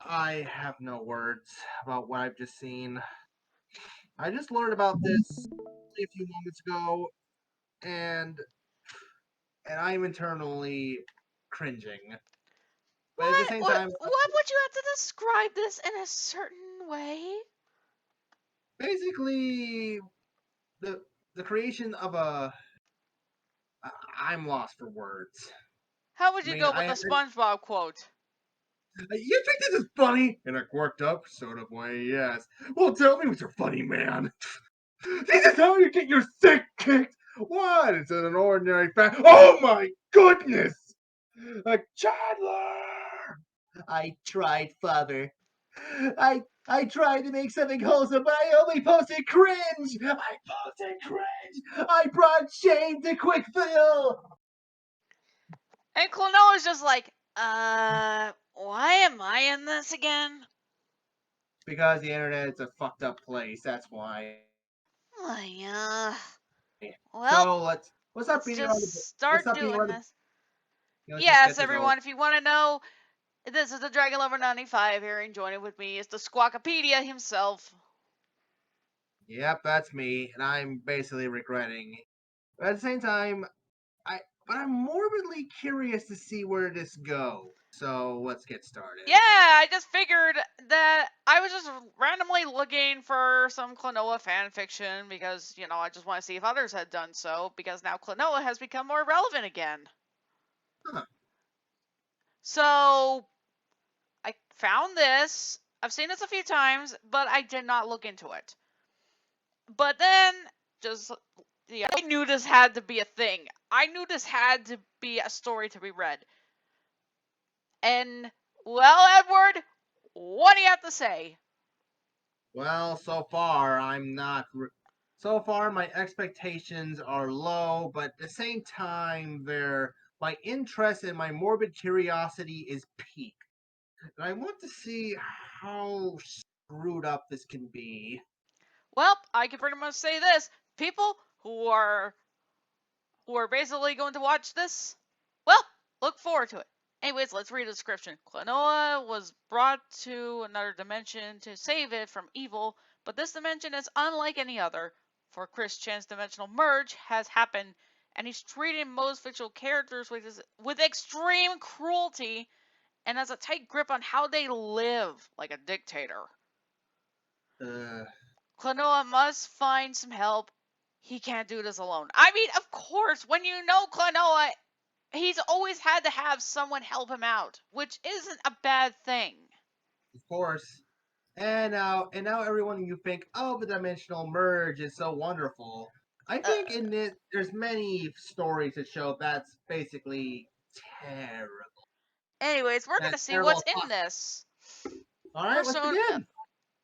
I have no words about what I've just seen. I just learned about this a few moments ago, and I'm internally cringing. But at the What? same What? time, What would you have to describe this in a certain way? basically the the creation of a I'm lost for words. How would I you mean, go with the SpongeBob quote? you think this is funny in a quirked up sort of way? Yes. Well, tell me what's your funny, man. This is how you get your sick kicked. What? It's an ordinary fact. Oh my goodness! A Chandler! I tried, Father. I tried to make something wholesome, but I only posted cringe. I posted cringe. I brought shame to Quickfill. And Klonoa's just like, why am I in this again? Because the internet is a fucked up place. That's why. Oh, yeah. Well, So let's stop let's beating around the just let's start stop beating doing around the this. let's just Yes, get this over. everyone, if you want to know, this is the Dragon Lover 95 here, and joining with me is the Squawkopedia himself. Yep, that's me, and I'm basically regretting. But at the same time, I but I'm morbidly curious to see where this goes. So let's get started. Yeah, I just figured that I was just randomly looking for some Klonoa fan fiction because, I just want to see if others had done so because now Klonoa has become more relevant again. Huh. So I found this. I've seen this a few times, but I did not look into it. But then, just yeah, I knew this had to be a thing. I knew this had to be a story to be read. And well, Edward, what do you have to say? Well, so far I'm not. So far, my expectations are low, but at the same time, my interest and my morbid curiosity is peaked, and I want to see how screwed up this can be. Well, I can pretty much say this: people who are basically going to watch this, well, look forward to it. Anyways, let's read the description. Klonoa was brought to another dimension to save it from evil, but this dimension is unlike any other, for Chris Chan's dimensional merge has happened, and he's treating most fictional characters with extreme cruelty and has a tight grip on how they live, like a dictator. Uh, Klonoa must find some help. He can't do this alone. I mean, of course, when you know Klonoa, he's always had to have someone help him out, which isn't a bad thing. of course. And now everyone you think, oh, the dimensional merge is so wonderful. I Uh, think in it there's many stories that show that's basically terrible. anyways, we're gonna That's see terrible what's as in possible. this. All right, let's Persona, begin.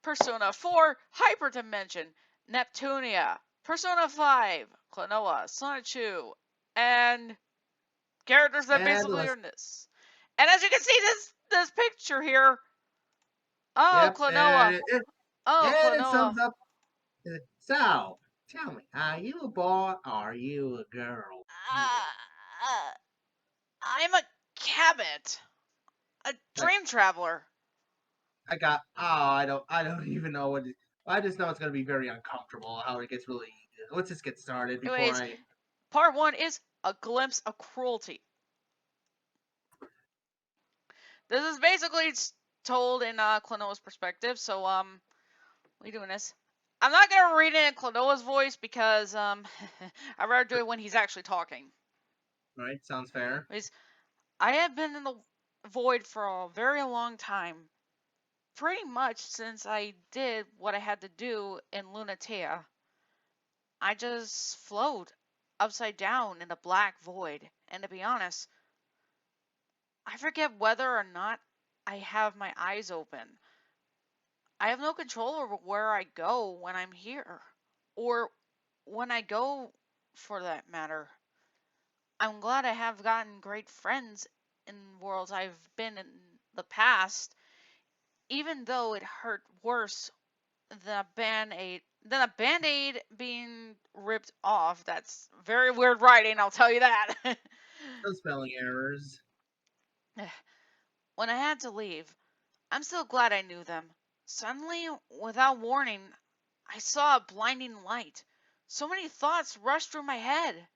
Persona 4 Hyperdimension, Neptunia, Persona 5 Klonoa, Sonichu, and characters that And basically let's are in this. And as you can see, this picture here. Oh, yep, Klonoa. Oh, and it Klonoa. sums up. So, tell me, are you a boy? Or are you a girl? Uh, I'm a cabot, a Like dream traveler. I don't even know I just know it's gonna be very uncomfortable. How it gets really. Let's just get started before Anyways, I. part one is a glimpse of cruelty. This is basically told in Klonoa's perspective. So we doing this. I'm not gonna read it in Klonoa's voice because I'd rather do it when he's actually talking. All right, sounds fair. Anyways, I have been in the void for a very long time, pretty much since I did what I had to do in Lunatea. I just float upside down in the black void, and to be honest, I forget whether or not I have my eyes open. I have no control over where I go when I'm here, or when I go, for that matter. I'm glad I have gotten great friends in worlds I've been in the past, even though it hurt worse than a band-aid being ripped off. That's very weird writing, I'll tell you that. No spelling errors. When I had to leave, I'm still glad I knew them. Suddenly, without warning, I saw a blinding light. So many thoughts rushed through my head.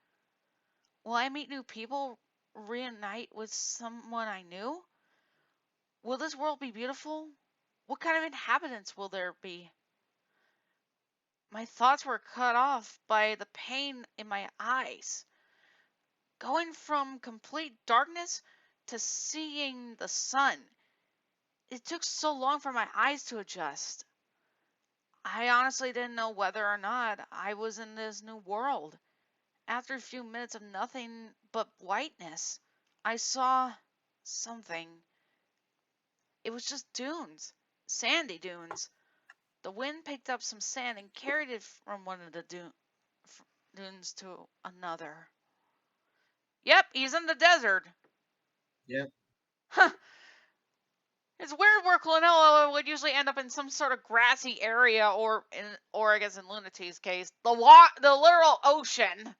Will I meet new people? Reunite with someone I knew? Will this world be beautiful? What kind of inhabitants will there be? My thoughts were cut off by the pain in my eyes. Going from complete darkness to seeing the sun. It took so long for my eyes to adjust. I honestly didn't know whether or not I was in this new world. After a few minutes of nothing but whiteness, I saw something. It was just dunes, sandy dunes. The wind picked up some sand and carried it from one of the dunes to another. Yep, he's in the desert. Yep. Huh. It's weird where Klonoa would usually end up in some sort of grassy area, or I guess in Lunatee's case, the literal ocean.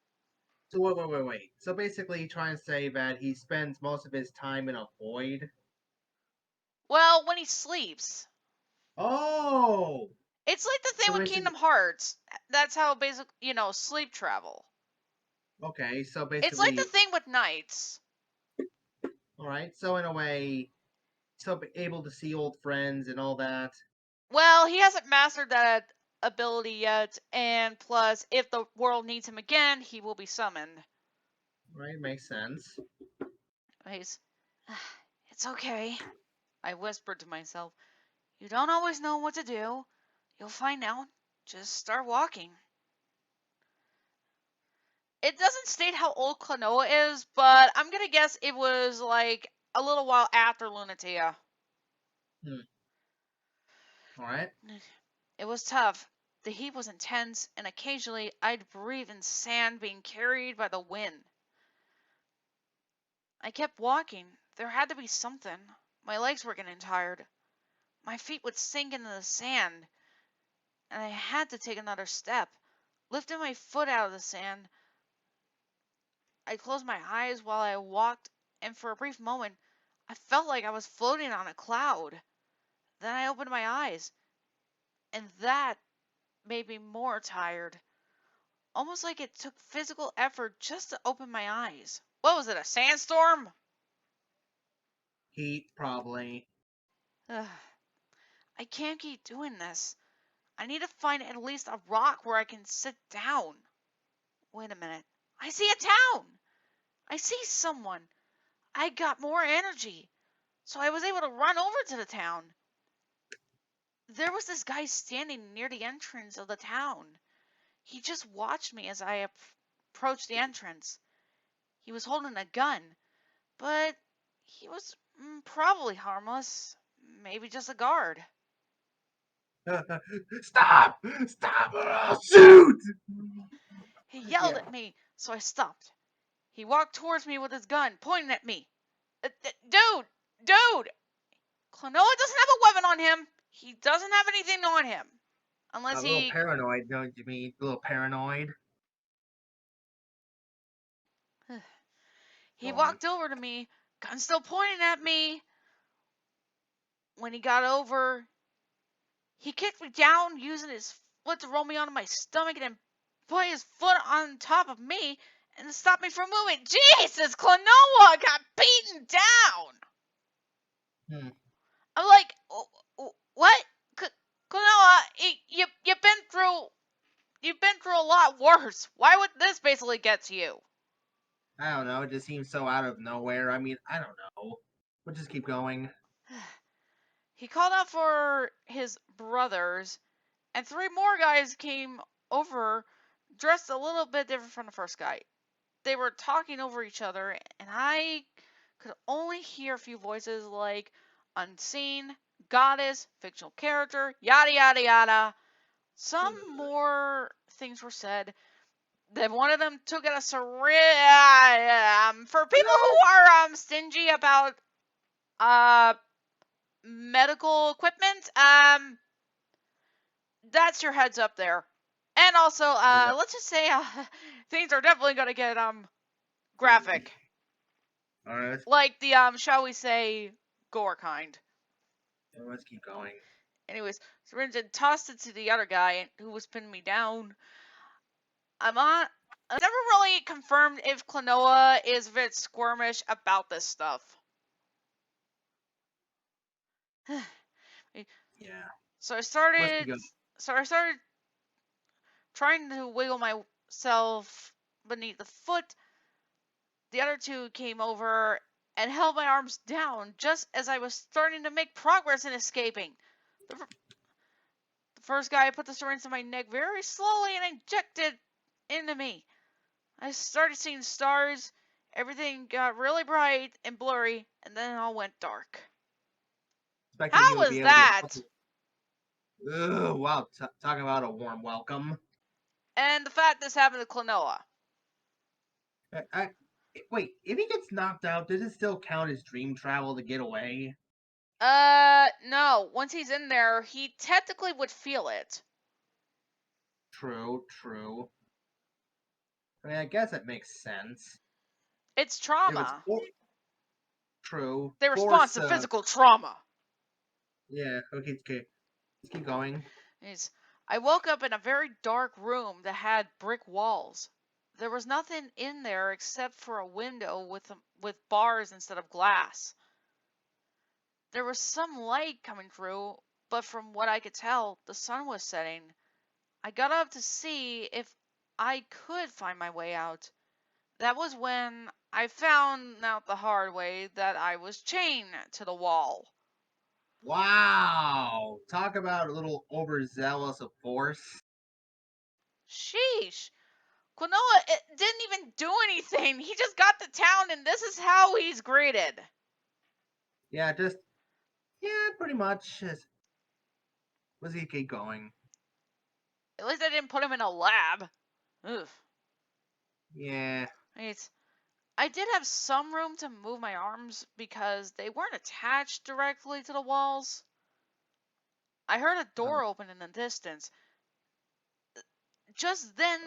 So wait. So basically, trying to say that he spends most of his time in a void. Well, when he sleeps. Oh, It's like the thing so with basically, Kingdom Hearts. That's how basic, sleep travel. okay. So It's like the basically, thing with knights. all right. So in a way, still able to see old friends and all that. Well, he hasn't mastered that ability yet, and plus, if the world needs him again, he will be summoned. Right, makes sense. He's, it's okay, I whispered to myself. You don't always know what to do. You'll find out. Just start walking. It doesn't state how old Klonoa is, but I'm gonna guess it was like a little while after Lunatia. Hmm. All right. It was tough. The heat was intense, and occasionally I'd breathe in sand being carried by the wind. I kept walking. There had to be something. My legs were getting tired. My feet would sink into the sand, and I had to take another step. Lifting my foot out of the sand, I closed my eyes while I walked, and for a brief moment, I felt like I was floating on a cloud. Then I opened my eyes, and that made me more tired. Almost like it took physical effort just to open my eyes. What was it, a sandstorm? Heat probably. Ugh, I can't keep doing this. I need to find at least a rock where I can sit down. Wait a minute. I see a town! I see someone. I got more energy, so I was able to run over to the town. There was this guy standing near the entrance of the town. He just watched me as I approached the entrance. He was holding a gun, but he was probably harmless. Maybe just a guard. Stop! Stop or I'll shoot! He yelled Yeah. at me, so I stopped. He walked towards me with his gun, pointing at me. Dude! Dude! Klonoa doesn't have a weapon on him. He doesn't have anything on him. A Unless little he... paranoid, don't you mean? A little paranoid. He Go on. walked over to me, gun still pointing at me. When he got over, he kicked me down using his foot to roll me onto my stomach and then put his foot on top of me and stop me from moving. Jesus, Klonoa got beaten down. Hmm. I'm like, what? Klonoa, you've been through a lot worse. Why would this basically get to you? I don't know. It just seems so out of nowhere. I mean, I don't know. We'll just keep going. He called out for his brothers, and three more guys came over, dressed a little bit different from the first guy. They were talking over each other, and I could only hear a few voices like unseen, goddess, fictional character, yada yada yada. Some more things were said. Then one of them took it as a for people who are stingy about uh medical equipment. That's your heads up there. And also, Yeah. let's just say things are definitely gonna get graphic. All right. Like the shall we say gore kind. Let's keep going. Anyways, syringe and tossed it to the other guy who was pinning me down. I'm never really confirmed if Klonoa is a bit squirmish about this stuff. Yeah. So I Let's keep started. going. So I started trying to wiggle myself beneath the foot. The other two came over and held my arms down just as I was starting to make progress in escaping. The first guy put the syringe in my neck very slowly and injected into me. I started seeing stars. Everything got really bright and blurry, and then it all went dark. Expected How you would was be able to. that? Ugh, wow, talking about a warm welcome. And the fact this happened to Klonoa. I, wait, if he gets knocked out, does it still count as dream travel to get away? No. Once he's in there, he technically would feel it. True, true. I mean, I guess it makes sense. It's If it's trauma. true, They respond force. to physical trauma. Yeah. Okay. Okay. Let's keep going. I woke up in a very dark room that had brick walls. There was nothing in there except for a window with bars instead of glass. There was some light coming through, but from what I could tell, the sun was setting. I got up to see if I could find my way out. That was when I found out the hard way that I was chained to the wall. Wow. Talk about a little overzealous of force. Sheesh. Klonoa didn't even do anything. He just got to town, and this is how he's greeted. Yeah. Pretty much. Let's keep going. At least I didn't put him in a lab. Ugh. Yeah. I did have some room to move my arms because they weren't attached directly to the walls. I heard a door Oh. open in the distance. Just then,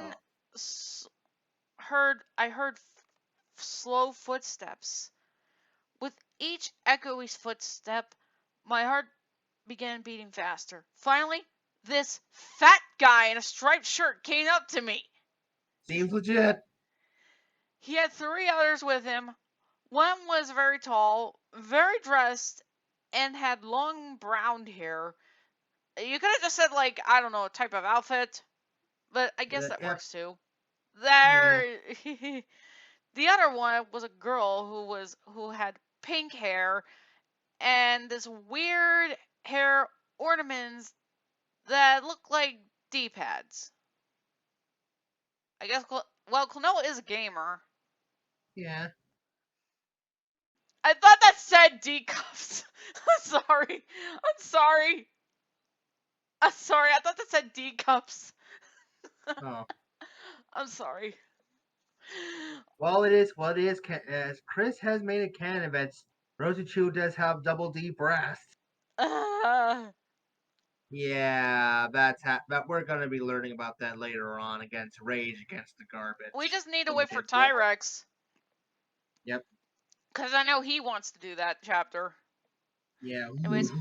Oh. I heard slow footsteps. With each echoey footstep, my heart began beating faster. Finally, this fat guy in a striped shirt came up to me. Seems legit. He had three others with him. One was very tall, very dressed, and had long brown hair. You could have just said, like, I don't know, a type of outfit, but I guess that Yep. works too. Yeah. There, the other one was a girl who had pink hair and this weird hair ornaments that looked like D-pads. I guess, well, Klonoa is a gamer. Yeah. I thought that said D-cuffs. I'm sorry. I'm sorry. I'm sorry. I thought that said D-cuffs. Oh. I'm sorry. Well, it is what it is. As Chris has made it canon that Sonichu does have double D breasts. Uh, Yeah, that we're gonna be learning about that later on against Rage Against the we Garbage just need to when we wait for get to it. Tyrex. Yep. Because I know he wants to do that chapter. Yeah. Anyways,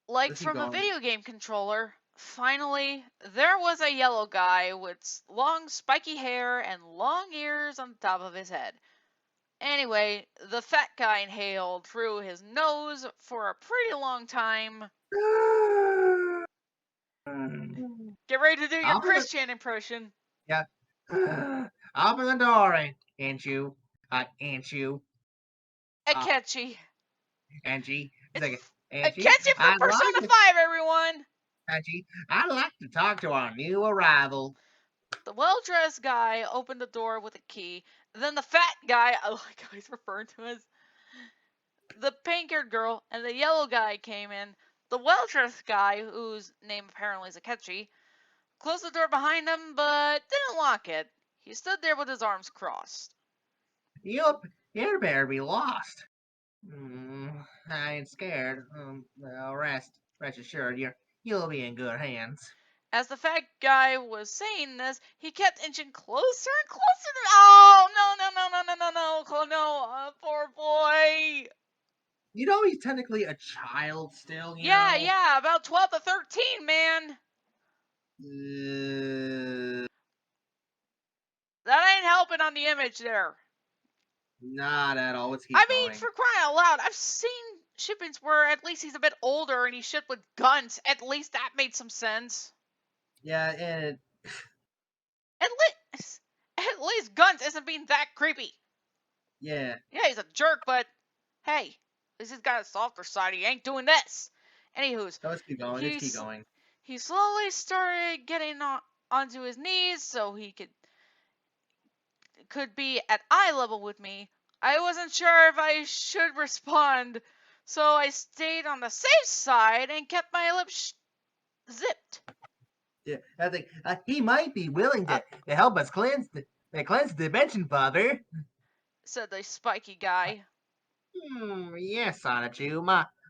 like Let's keep from a going. video game controller, finally, there was a yellow guy with long spiky hair and long ears on top of his head. Anyway, the fat guy inhaled through his nose for a pretty long time. Get ready to do your Open the Christian impression. yeah. Open the door, ain't you? Ain't you? Uh, Akechi. Angie. It's Second. Angie, Akechi from I'd like Persona to 5, everyone! Angie, I'd like to talk to our new arrival. The well-dressed guy opened the door with a key. Then the fat guy, I like how he's referred to as the pink-haired girl, and the yellow guy came in. The well-dressed guy, whose name apparently is Akechi, closed the door behind him, but didn't lock it. He stood there with his arms crossed. You better be lost. I ain't scared. Well, rest assured, you'll be in good hands. As the fat guy was saying this, he kept inching closer and closer to. Oh, no, no, no, no, no, no, no, no, poor boy. You know he's technically a child still, you Yeah, know? yeah, about 12 to 13, man. Uh, That ain't helping on the image there. not at all. Let's I keep mean, going. for crying out loud, I've seen shipments where at least he's a bit older and he shipped with guns. At least that made some sense. Yeah, and At least, at least guns isn't being that creepy. yeah. Yeah, he's a jerk, but hey, at least he's got a softer side. He ain't doing this. Anywho's, So let's keep going. Let's keep he's going. he slowly started getting onto his knees so he could be at eye level with me. I wasn't sure if I should respond, so I stayed on the safe side and kept my lips zipped. Yeah, I think he might be willing to help us cleanse the dimension, Father. Said the spiky guy. Yes, Sonichu,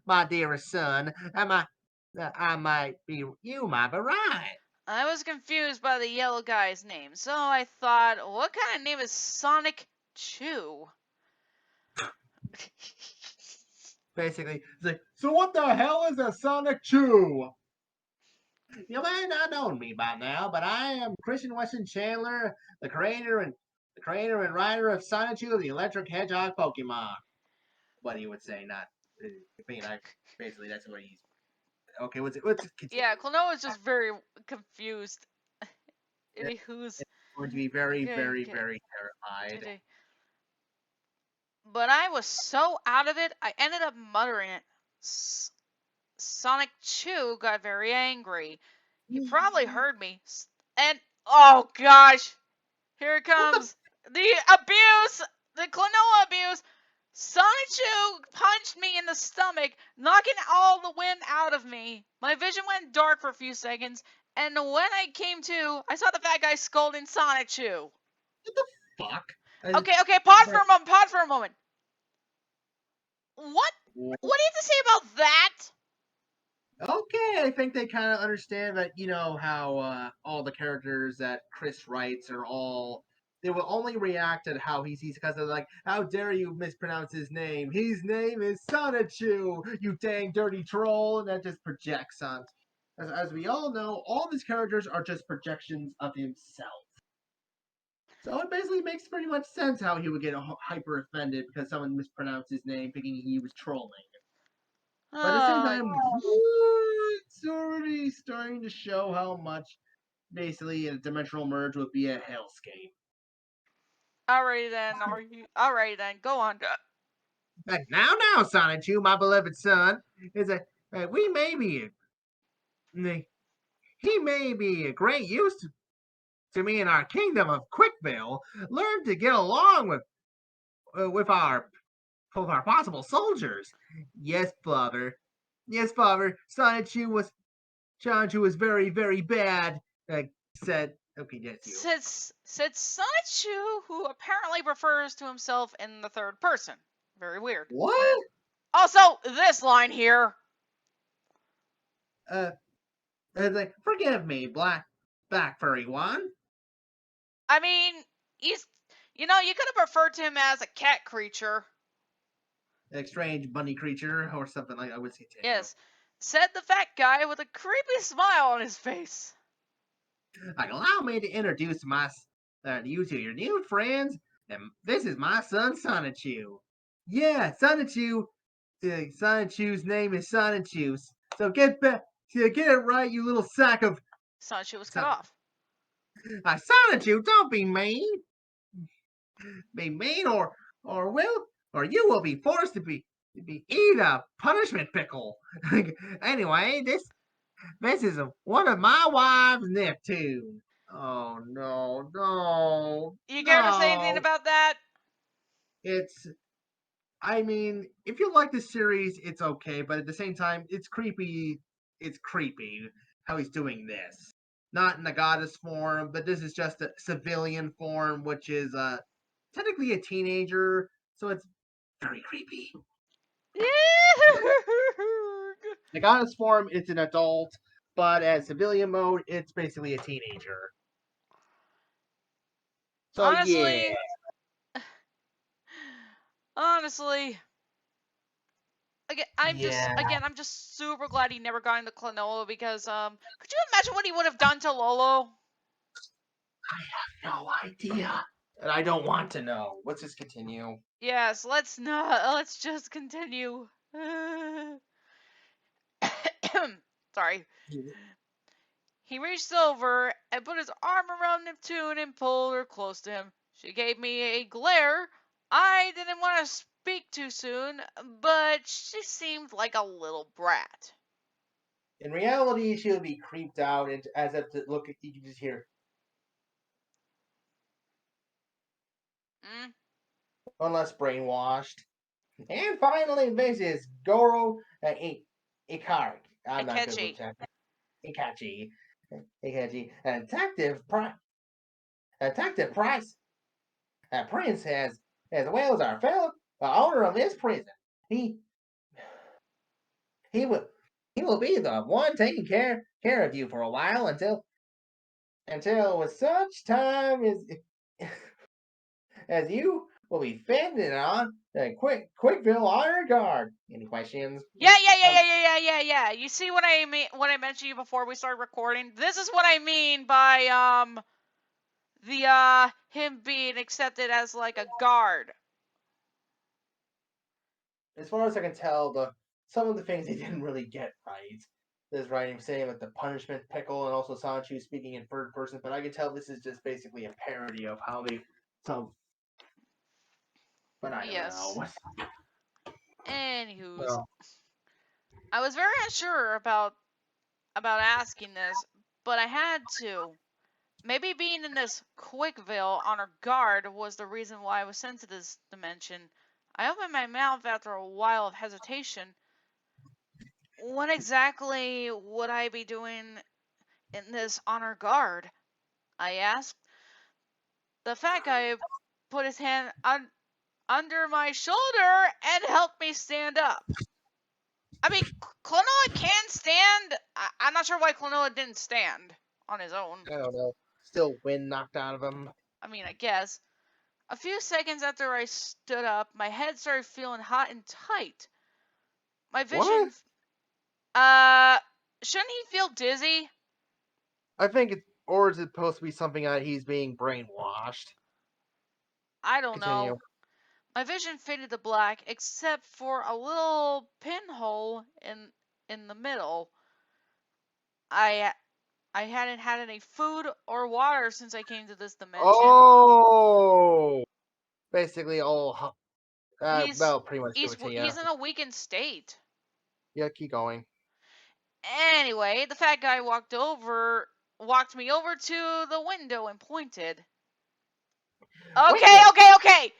my dearest son. I might be you might be right. I was confused by the yellow guy's name, so I thought, what kind of name is Sonic Chew? Basically, it's like, so what the hell is a Sonic Chew? You may not know me by now, but I am Christian Weston Chandler, the creator and writer of Sonichu, the Electric Hedgehog Pokemon. What he would say, not I mean, I basically that's what he's okay. Let's Yeah, continue. Klonoa is just very confused. It's Anywho's, going to be very, okay, very, okay, very terrified. today. But I was so out of it, I ended up muttering it. Sonic Chew got very angry. He probably heard me. And, oh gosh, here it What the? comes. The abuse! The Klonoa abuse! Sonichu punched me in the stomach, knocking all the wind out of me. My vision went dark for a few seconds, and when I came to, I saw the fat guy scolding Sonichu. What the fuck? Okay, pause for a moment, pause for a moment. What? What? What do you have to say about that? Okay, I think they kind of understand that, how all the characters that Chris writes are all. They will only react at how he sees because they're like, how dare you mispronounce his name? His name is Sonichu, you dang dirty troll. And that just projects on. As we all know, all these characters are just projections of himself. So it basically makes pretty much sense how he would get hyper offended because someone mispronounced his name, thinking he was trolling. But at the same Oh, time, it's already starting to show how much basically a dimensional merge would be a hellscape. alrighty then. Alrighty then. Go on. Like now, Sonichu, my beloved son, is a we may be he may be a great use to me in our kingdom of Quickville. Learn to get along with our possible soldiers. Yes, father. Yes, father. Sonichu was very, very bad. Said, okay, that's you. Said Sonichu, who apparently refers to himself in the third person. Very weird. What? Also, this line here. Uh, like, forgive me, black furry one. I mean, he's. You know, you could have referred to him as a cat creature. A strange bunny creature or something like that. I would continue. Yes. Said the fat guy with a creepy smile on his face. Like, allow me to introduce you to your new friends. And this is my son, Sonichu. Yeah, Sonichu. Sonichu's name is Sonichu. So get back. So get it right, you little sack of. Sonichu was cut Son, off. Sonichu, don't be mean. Be mean, or you will be forced to be eat a punishment pickle. Anyway, this is one of my wives' Neptune. Oh no, no, You care to say anything no! about that? It's I mean, if you like the series, it's okay, but at the same time, it's creepy. It's creepy how he's doing this. Not in the goddess form, but this is just a civilian form, which is technically a teenager, so it's very creepy. The goddess form, it's an adult, but as civilian mode, it's basically a teenager. So yeah, honestly, honestly, Yeah, I'm just super glad he never got into Klonoa because could you imagine what he would have done to Lolo? no idea. And I don't want to know. Let's just continue. Yes, let's not. Let's just continue. Sorry. He reached over and put his arm around Neptune and pulled her close to him. She gave me a glare. I didn't want to speak too soon, but she seemed like a little brat. In reality, she would be creeped out, and as if to look, you can just hear Mm? unless brainwashed. And finally, this is Goro Ikari. I'm not good with Akechi. Japanese. Ikachi. Ikachi. Detective Price. Prince has, as well as our fellow owner of this prison. He he will he will be the one taking care of you for a while until such time as you will be fed and on the Quickville Honor Guard. Any questions? Yeah. You see what I mean? What I mentioned to you before we started recording. This is what I mean by the him being accepted as like a guard. As far as I can tell, the some of the things he didn't really get right. This writing saying like the punishment pickle and also Sonichu speaking in third person, but I can tell this is just basically a parody of how they some. But I don't Yes. know. Anywho's, No. I was very unsure about asking this, but I had to. Maybe being in this Quickville honor guard was the reason why I was sent to this dimension. I opened my mouth after a while of hesitation. What exactly would I be doing in this honor guard? I asked. The fat guy put his hand under my shoulder and helped me stand up. I mean, Klonoa can stand. I'm not sure why Klonoa didn't stand on his own. I don't know. Still wind knocked out of him. I mean, I guess. A few seconds after I stood up, my head started feeling hot and tight. My What? vision. Shouldn't he feel dizzy? I think it's or is it supposed to be something that he's being brainwashed? I don't Continue. know. My vision faded to black, except for a little pinhole in the middle. I I hadn't had any food or water since I came to this dimension. Oh, basically all. He's That'll pretty much do it to you. he's in a weakened state. Yeah, keep going. Anyway, the fat guy walked me over to the window and pointed. Witness. Okay.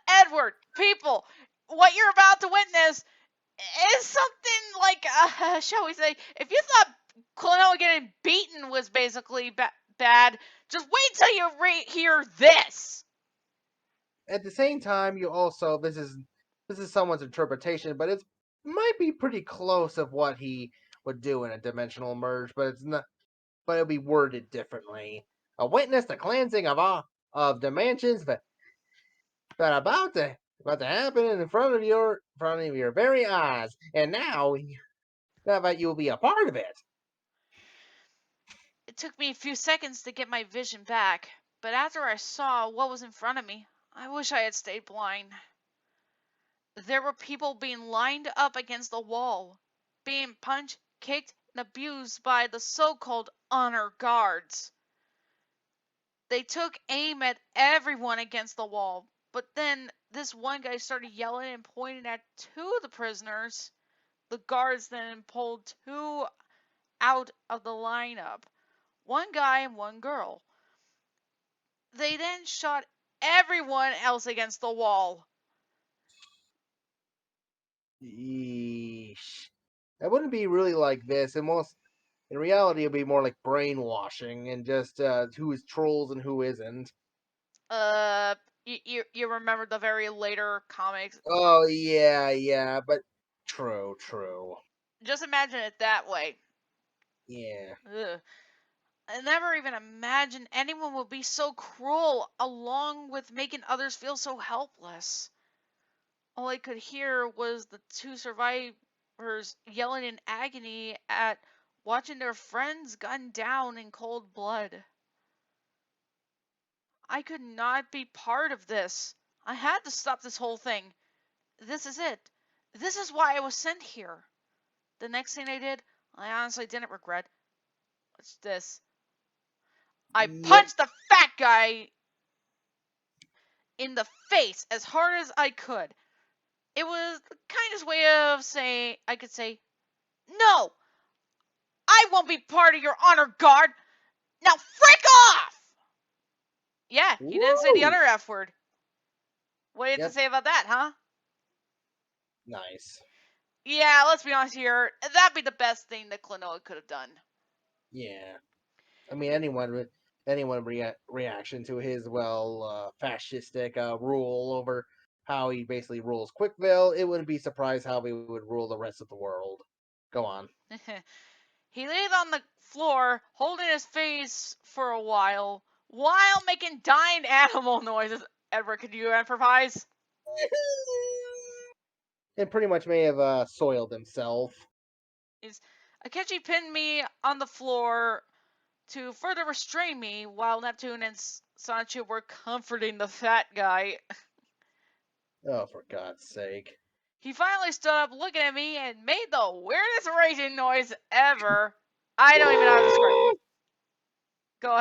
Edward, people, what you're about to witness is something like, shall we say, if you thought Klonoa getting beaten was basically bad, just wait till you hear this. At the same time, you also this is someone's interpretation, but it might be pretty close of what he would do in a dimensional merge, but it's not. But it'll be worded differently. A witness the cleansing of all of dimensions that about to happen in front of your very eyes, and now that you'll be a part of it. It took me a few seconds to get my vision back, but after I saw what was in front of me, I wish I had stayed blind. There were people being lined up against the wall, being punched, kicked, and abused by the so-called honor guards. They took aim at everyone against the wall, but then this one guy started yelling and pointing at two of the prisoners. The guards then pulled two out of the lineup, one guy and one girl. They then shot everyone else against the wall. Yeesh. It wouldn't be really like this. In reality, it'd be more like brainwashing and just who is trolls and who isn't. Uh, you remember the very later comics? Oh yeah, but true. Just imagine it that way. Yeah. Ugh. I never even imagined anyone would be so cruel, along with making others feel so helpless. All I could hear was the two survivors yelling in agony at watching their friends gunned down in cold blood. I could not be part of this. I had to stop this whole thing. This is it. This is why I was sent here. The next thing I did, I honestly didn't regret. What's this? I Yep. punched the fat guy in the face as hard as I could. It was the kindest way of saying I could say, "No, I won't be part of your honor guard. Now frick off!" Yeah, he didn't say the Woo! other F word. What do you have to Yep. say about that, huh? Nice. Yeah, let's be honest here. That'd be the best thing that Klonoa could have done. Yeah. I mean, anyone reaction to his fascistic rule over how he basically rules Quickville, it wouldn't be surprised how he would rule the rest of the world. Go on. He laid on the floor, holding his face for a while making dying animal noises. Edward, could you improvise? It pretty much may have soiled himself. Is Akechi pinned me on the floor to further restrain me while Neptune and Sonichu were comforting the fat guy. Oh, for God's sake. He finally stood up looking at me and made the weirdest raging noise ever. I don't even know how to describe it. Go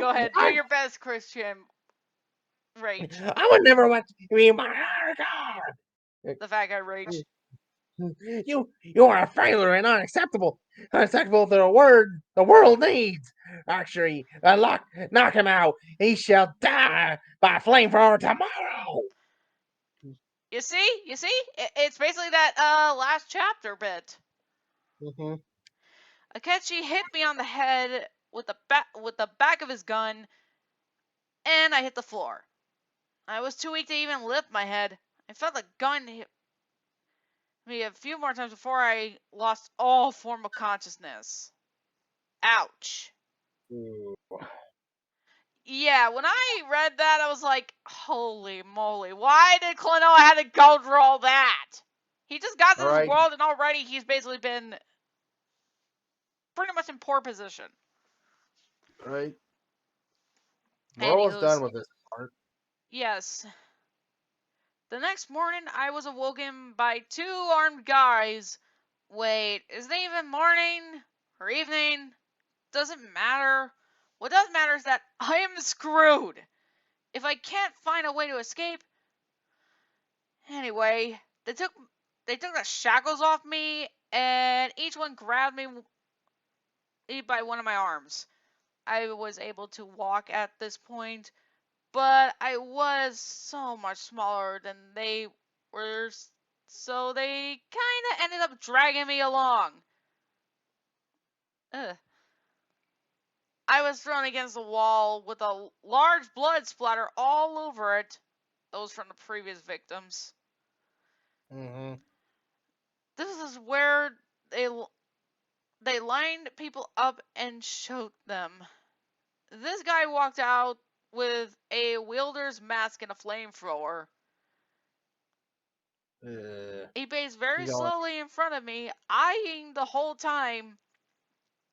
ahead, do I, your best, Christian. Rage. I would never want to be my honor guard. The fat guy rage. You are a failure and unacceptable to the world needs. Actually, knock him out. He shall die by flamethrower tomorrow. You see? It's basically that last chapter bit. Mm-hmm. Akechi hit me on the head with the back of his gun, and I hit the floor. I was too weak to even lift my head. I felt the gun hit me a few more times before I lost all form of consciousness. Ouch. Ooh. Yeah, when I read that, I was like, holy moly, why did Klonoa have to go through all that? He just got to All this right. world, and already he's basically been pretty much in poor position. All right. We're almost Anywho's, done with this part. yes. The next morning, I was awoken by two armed guys. Wait, is it even morning or evening? Doesn't matter. What does matter is that I am screwed. If I can't find a way to escape, anyway, they took the shackles off me, and each one grabbed me by one of my arms. I was able to walk at this point, but I was so much smaller than they were, so they kind of ended up dragging me along. Ugh. I was thrown against the wall with a large blood splatter all over it. Those from the previous victims. Mm-hmm. This is where they lined people up and shot them. This guy walked out with a wielder's mask and a flamethrower. He paced very Keep going. slowly in front of me, eyeing the whole time.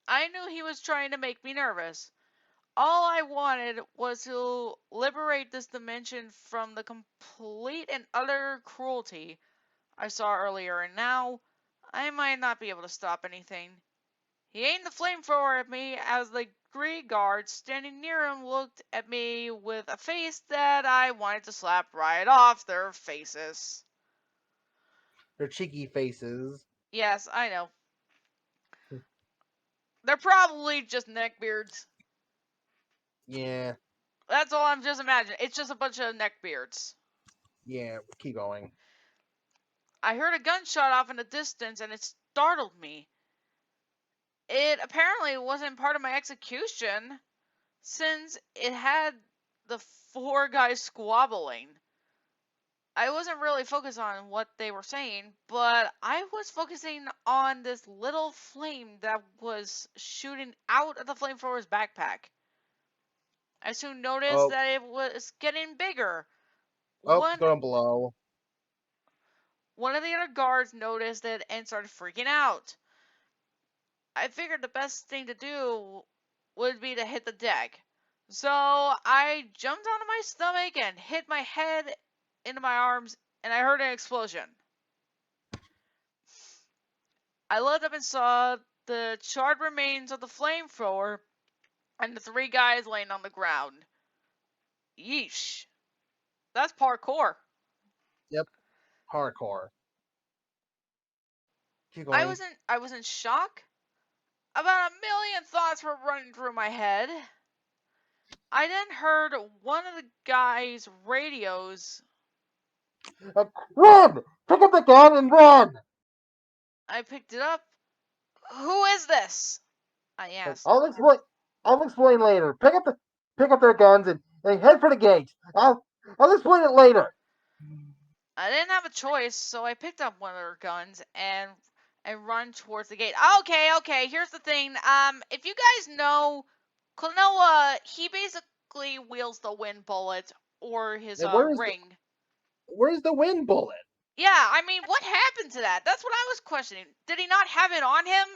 I knew he was trying to make me nervous. All I wanted was to liberate this dimension from the complete and utter cruelty I saw earlier, and now I might not be able to stop anything. He aimed the flamethrower at me as the Greek guards standing near him looked at me with a face that I wanted to slap right off their faces. Their cheeky faces. Yes, I know. They're probably just neckbeards. Yeah. That's all I'm just imagining. It's just a bunch of neckbeards. Yeah. Keep going. I heard a gunshot off in the distance and it startled me. It apparently wasn't part of my execution, since it had the four guys squabbling. I wasn't really focused on what they were saying, but I was focusing on this little flame that was shooting out of the flamethrower's backpack. I soon noticed Oh. that it was getting bigger. Oh, it's One going to blow. One of the other guards noticed it and started freaking out. I figured the best thing to do would be to hit the deck. So I jumped onto my stomach and hit my head into my arms, and I heard an explosion. I looked up and saw the charred remains of the flamethrower and the 3 guys laying on the ground. Yeesh. That's parkour. Yep, hardcore. Keep I going. was in I was in shock. About a million thoughts were running through my head. I then heard one of the guys' radios. Run! Pick up the gun and run! I picked it up. Who is this? I asked. I'll explain. I'll explain later. Pick up their guns and head for the gate. I'll explain it later. I didn't have a choice, so I picked up one of their guns and run towards the gate. Okay. Here's the thing. If you guys know, Klonoa, he basically wields the wind bullet or his And ring. where's the wind bullet? Yeah, I mean, what happened to that? That's what I was questioning. Did he not have it on him?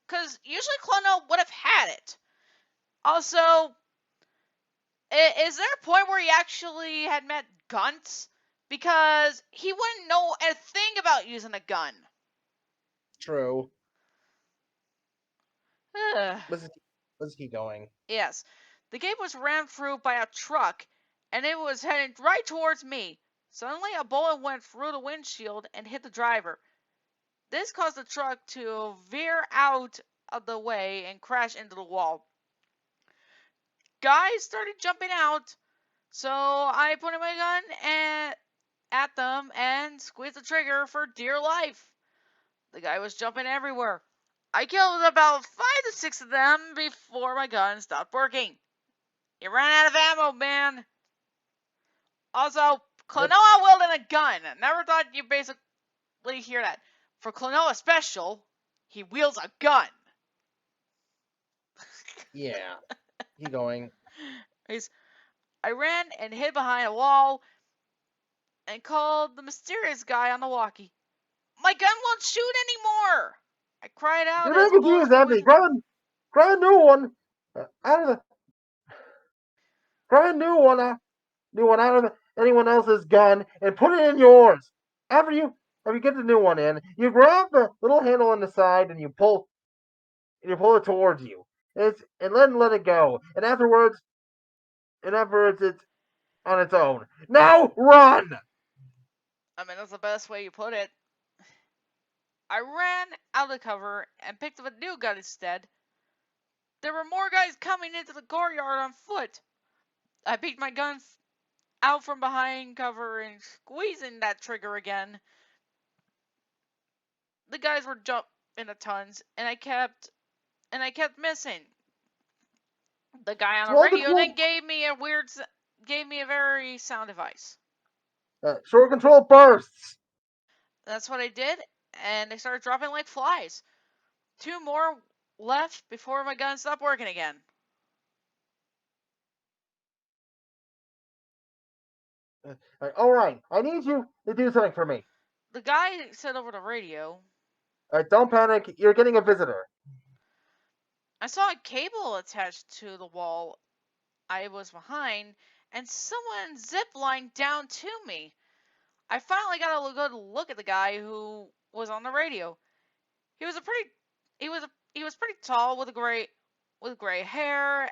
Because usually Klonoa would have had it. Also, is there a point where he actually had met Gunt? Because he wouldn't know a thing about using a gun. True. Ugh. Let's keep going. Yes. The gate was rammed through by a truck, and it was heading right towards me. Suddenly, a bullet went through the windshield and hit the driver. This caused the truck to veer out of the way and crash into the wall. Guys started jumping out, so I pointed my gun at them and squeezed the trigger for dear life. The guy was jumping everywhere. I killed about 5 to 6 of them before my gun stopped working. You ran out of ammo, man. Also, Yep. Klonoa wielding a gun. Never thought you'd basically hear that. For Klonoa Special, he wields a gun. Yeah. Keep going. I ran and hid behind a wall and called the mysterious guy on the walkie. My gun won't shoot anymore! I cried out Your as magazine bullets is were empty. whizzing. Grab a new one. Out of the grab a new one out of anyone else's gun and put it in yours. After you get the new one in, you grab the little handle on the side and you pull it towards you. And then let it go. And afterwards it's on its own. Now run! I mean, that's the best way you put it. I ran out of the cover and picked up a new gun instead. There were more guys coming into the courtyard on foot. I peeked my gun out from behind cover and squeezing that trigger again. The guys were jumping a tons, and I kept missing. The guy on the Small radio control then gave me a very sound device. short control bursts. That's what I did, and they started dropping like flies. 2 more left before my gun stopped working again. Alright, I need you to do something for me. The guy said over the radio, Don't panic, you're getting a visitor. I saw a cable attached to the wall I was behind, and someone ziplined down to me. I finally got a good look at the guy who was on the radio. He was pretty tall with gray hair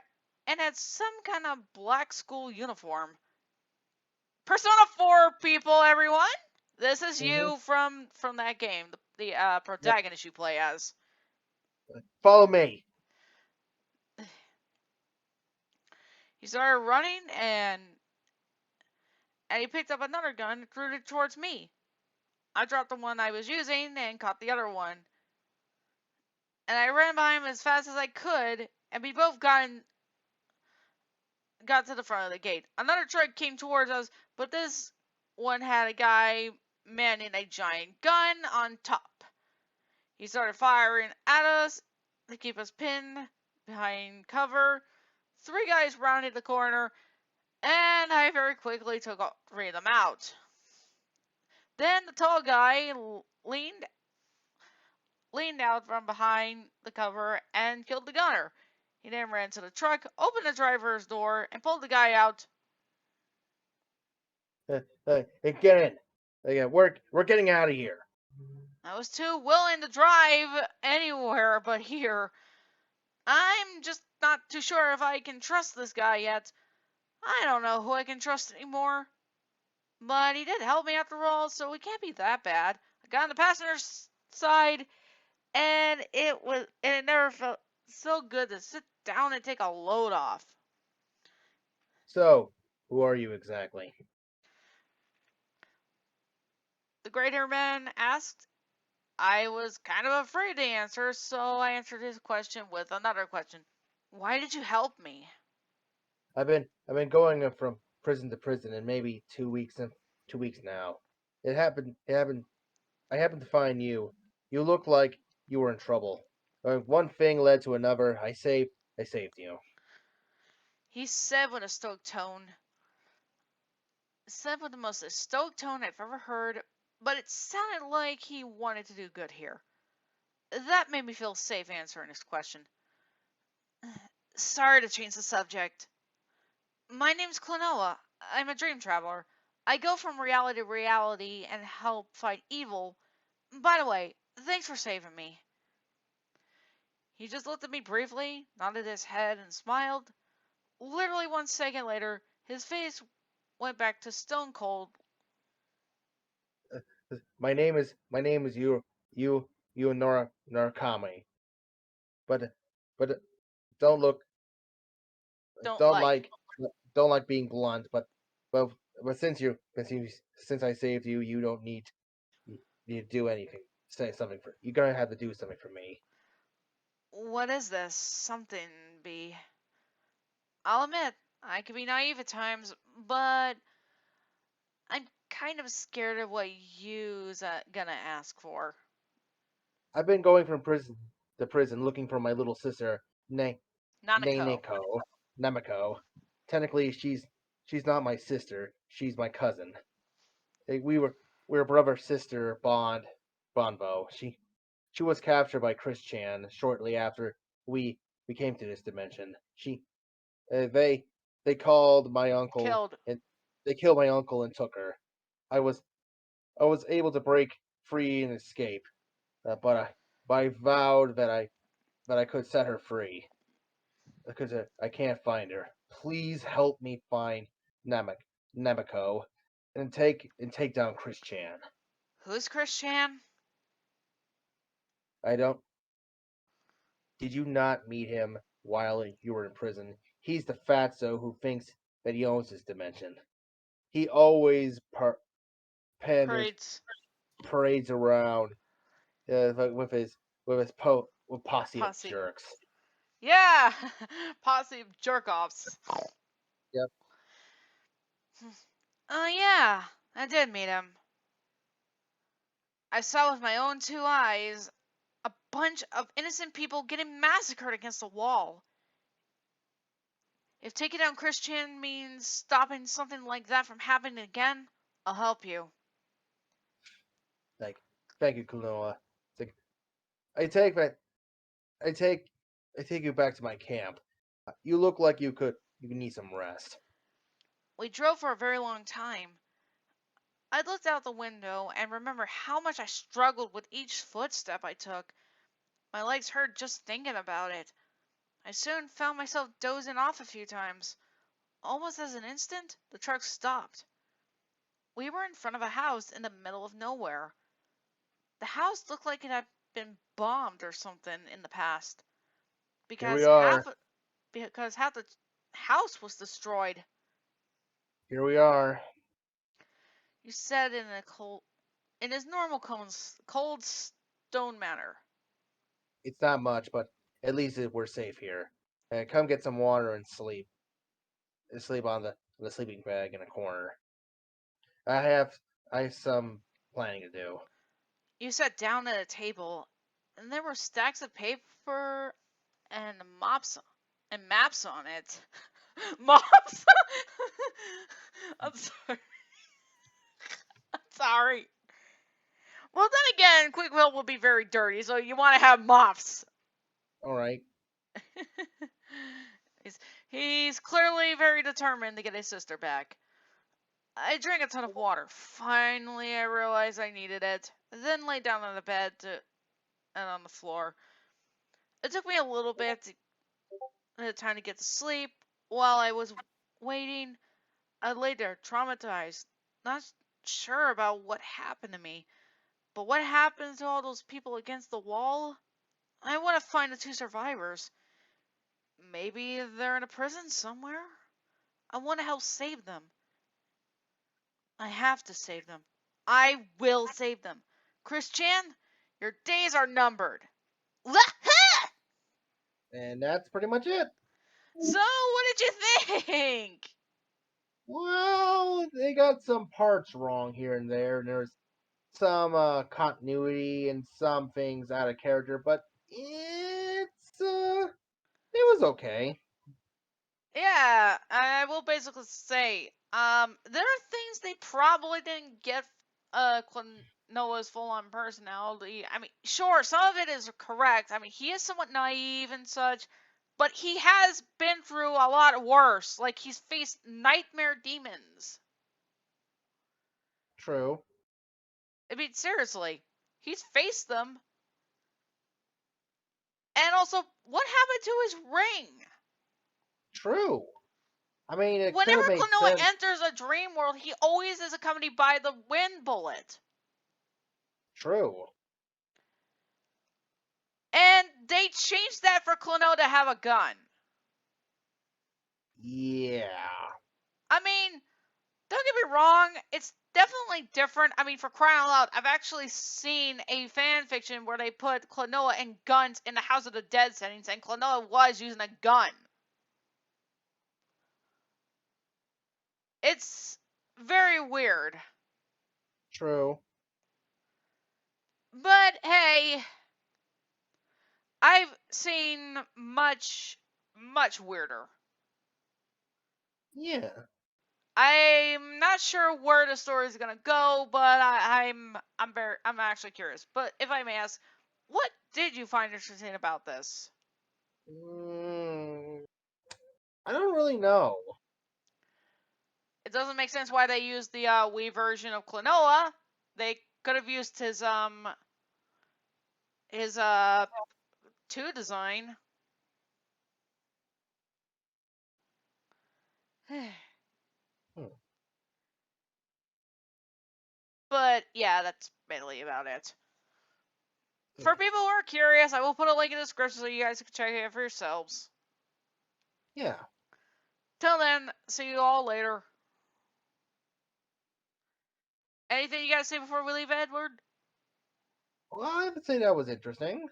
and had some kind of black school uniform. Persona 4 people, everyone. This is you from that game, the Yep. protagonist you play as. Follow me. He started running and he picked up another gun and threw it towards me. I dropped the one I was using and caught the other one. And I ran by him as fast as I could, and we both got to the front of the gate. Another truck came towards us, but this one had a guy manning a giant gun on top. He started firing at us to keep us pinned behind cover. 3 guys rounded the corner, and I very quickly took all 3 of them out. Then the tall guy leaned out from behind the cover and killed the gunner. He then ran to the truck, opened the driver's door, and pulled the guy out. Get in. We're getting out of here. I was too willing to drive anywhere but here. I'm just not too sure if I can trust this guy yet. I don't know who I can trust anymore. But he did help me after all, so it can't be that bad. I got on the passenger side, and it never felt so good to sit down and take a load off. So, who are you exactly? The greater man asked. I was kind of afraid to answer, so I answered his question with another question. Why did you help me? I've been going from prison to prison in maybe 2 weeks and 2 weeks now. It happened. I happened to find you. You looked like you were in trouble. One thing led to another. I saved you. He said with a stoked tone. Said with the most stoked tone I've ever heard, but it sounded like he wanted to do good here. That made me feel safe answering his question. Sorry to change the subject. My name's Klonoa. I'm a dream traveler. I go from reality to reality and help fight evil. By the way, thanks for saving me. He just looked at me briefly, nodded his head, and smiled. Literally 1 second later, his face went back to stone cold. My name is you Nora Narakami. But but don't look Don't don't like. like don't like being blunt. But but since I saved you, you don't need to do anything. Say something for you're gonna have to do something for me. What is this? Something be. I'll admit, I can be naive at times, but I'm kind of scared of what you's gonna ask for. I've been going from prison to prison looking for my little sister, Nanako. Nanako, Namako. Technically, she's not my sister. She's my cousin. We were brother sister Bonbo. She was captured by Chris Chan shortly after we came to this dimension. Uh, they they called my uncle Killed. and they killed my uncle and took her. I was I was able to break free and escape, but I vowed that I could set her free because I can't find her. Please help me find Namako and take down Chris Chan. Who's Chris Chan? I don't. Did you not meet him while you were in prison? He's the fatso who thinks that he owns this dimension. He always panders, Parades. parades around with posse of Posse. jerks. Yeah! Posse of jerk offs. Yep. Oh, yeah. I did meet him. I saw with my own 2 eyes a bunch of innocent people getting massacred against the wall. If taking down Chris Chan means stopping something like that from happening again, I'll help you. Like, thank you, Klonoa. It's like I take that. I take. I take you back to my camp. You look like you need some rest. We drove for a very long time. I looked out the window and remember how much I struggled with each footstep I took. My legs hurt just thinking about it. I soon found myself dozing off a few times. Almost as an instant, the truck stopped. We were in front of a house in the middle of nowhere. The house looked like it had been bombed or something in the past Here we because are. half the house was destroyed. Here we are. You said in his normal cold stone manner. It's not much, but at least we're safe here. Come get some water and sleep. Sleep on the sleeping bag in a corner. I have I have some planning to do. You sat down at a table, and there were stacks of paper and maps on it. Mops? I'm sorry. I'm sorry. Well, then again, Quickville will be very dirty, so you want to have mops. All right. he's, he's clearly very determined to get his sister back. I drank a ton of water. Finally, I realized I needed it. Then lay down on the bed and on the floor. It took me a little bit time to get to sleep. While I was waiting, I lay there traumatized, not sure about what happened to me. But what happened to all those people against the wall? I want to find the two survivors. Maybe they're in a prison somewhere. I want to help save them. I have to save them. I will save them. Christian, your days are numbered. And that's pretty much it. So, what did you think? Well, they got some parts wrong here and there, and there's some continuity and some things out of character, but it was okay. Yeah, I will basically say, there are things they probably didn't get Klonoa's full-on personality. I mean, sure, some of it is correct. I mean, he is somewhat naive and such, but he has been through a lot worse. Like, he's faced nightmare demons. True. I mean, seriously, he's faced them. And also, what happened to his ring? True. I mean, it could Whenever have made Klonoa sense. enters a dream world, he always is accompanied by the wind bullet. True. And they changed that for Klonoa to have a gun. Yeah. I mean, don't get me wrong, it's definitely different. I mean, for crying out loud, I've actually seen a fan fiction where they put Klonoa and guns in the House of the Dead settings, and Klonoa was using a gun. It's very weird. True. But hey, I've seen much, much weirder. Yeah. I'm not sure where the story is gonna go, but I'm actually curious. But if I may ask, what did you find interesting about this? Mm, I don't really know. It doesn't make sense why they used the Wii version of Klonoa. They could have used his 2 design. Hmm. But yeah, that's mainly about it. Yeah. For people who are curious, I will put a link in the description so you guys can check it out for yourselves. Yeah. Till then, see you all later. Anything you gotta say before we leave, Edward? Well, I would say that was interesting.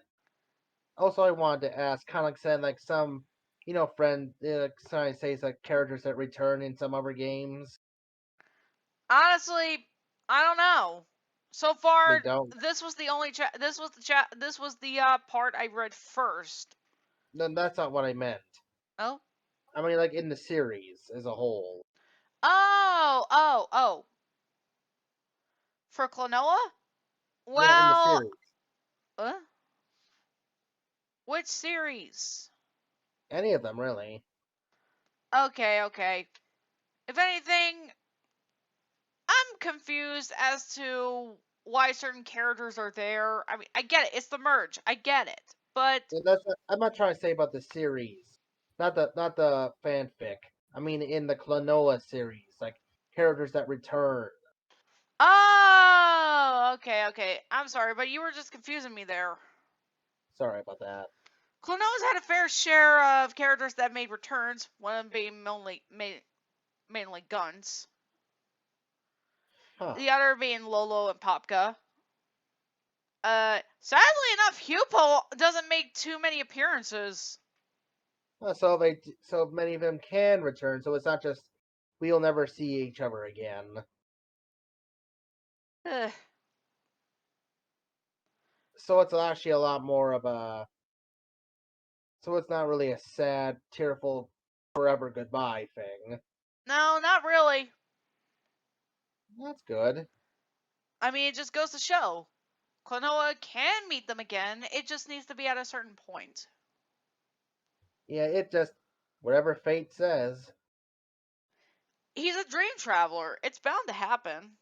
Also, I wanted to ask, kind of like said, like some, friend, trying to say like characters that return in some other games. Honestly, I don't know. So They far, don't. this was the only this was the part I read first. No, that's not what I meant. Oh, I mean, like in the series as a whole. oh. For Klonoa? Yeah, in the Well, series. uh, which series? Any of them, really. Okay. If anything, I'm confused as to why certain characters are there. I mean, I get it. It's the merge. I get it. But And I'm not trying to say about the series, not the fanfic. I mean, in the Klonoa series, like characters that return. oh, okay. I'm sorry, but you were just confusing me there. Sorry about that. Klonoa's had a fair share of characters that made returns, one of them being mainly guns, Huh. the other being Lolo and Popka. Sadly enough, Hupo doesn't make too many appearances. So many of them can return. So it's not just we'll never see each other again. Ugh. So it's actually a lot more of a. So it's not really a sad, tearful, forever goodbye thing. No, not really. That's good. I mean, it just goes to show. Klonoa can meet them again. It just needs to be at a certain point. Yeah, it just whatever fate says. He's a dream traveler. It's bound to happen.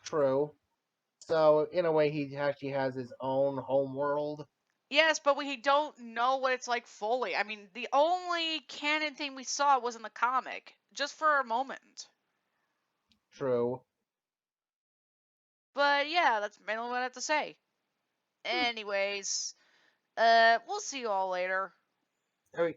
True. So in a way, he actually has his own home world. Yes, but we don't know what it's like fully. I mean, the only canon thing we saw was in the comic, just for a moment. True. But yeah, that's mainly what I have to say. Anyways, we'll see you all later. I mean,